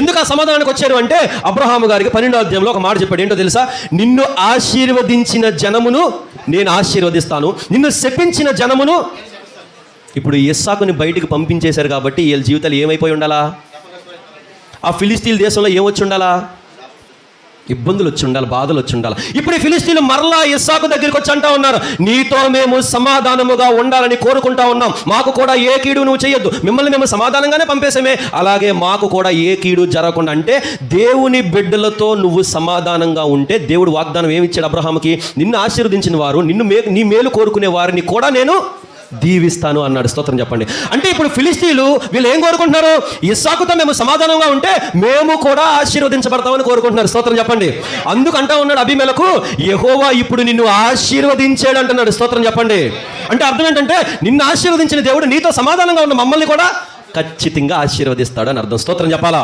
ఎందుకు ఆ సమాధానానికి వచ్చారు అంటే అబ్రహాము గారికి 12వ అధ్యాయంలో ఒక మాట చెప్పాడు. ఏంటో తెలుసా? నిన్ను ఆశీర్వదించిన జనమును నేను ఆశీర్వదిస్తాను, నిన్ను శపించిన జనమును. ఇప్పుడు ఇస్సాకుని బయటికి పంపించేశారు కాబట్టి వీళ్ళ జీవితాలు ఏమైపోయి ఉండాలా? ఆ ఫిలిస్తీన్ దేశంలో ఏమొచ్చి ఉండాలా? ఇబ్బందులు వచ్చి ఉండాలి, బాధలు వచ్చి ఉండాలి. ఇప్పుడు ఈ ఫిలిస్తీన్లు మరలా ఇస్సాకు దగ్గరికి వచ్చి అంటా ఉన్నారు, నీతో మేము సమాధానముగా ఉండాలని కోరుకుంటా ఉన్నాం, మాకు కూడా ఏ కీడు నువ్వు చేయొద్దు, మిమ్మల్ని మేము సమాధానంగానే పంపేసామే, అలాగే మాకు కూడా ఏ కీడు జరగకుండా. అంటే దేవుని బిడ్డలతో నువ్వు సమాధానంగా ఉంటే దేవుడు వాగ్దానం ఏమిచ్చాడు అబ్రహాముకి? నిన్ను ఆశీర్వదించిన వారు, నీ మేలు కోరుకునే వారిని కూడా నేను దీవిస్తాను అన్నాడు. స్తోత్రం చెప్పండి. అంటే ఇప్పుడు ఫిలిస్తీన్లు వీళ్ళు ఏం కోరుకుంటున్నారు? ఇస్సాకుతో మేము సమాధానంగా ఉంటే మేము కూడా ఆశీర్వదించబడతామని కోరుకుంటున్నారు. స్తోత్రం చెప్పండి. అందుకంటా ఉన్నాడు అబీమెలెకు, యెహోవా ఇప్పుడు నిన్ను ఆశీర్వదించాడు అంటున్నాడు. స్తోత్రం చెప్పండి. అంటే అర్థం ఏంటంటే నిన్ను ఆశీర్వదించిన దేవుడు నీతో సమాధానంగా ఉన్న మమ్మల్ని కూడా ఖచ్చితంగా ఆశీర్వదిస్తాడు అని అర్థం. స్తోత్రం చెప్పాలా?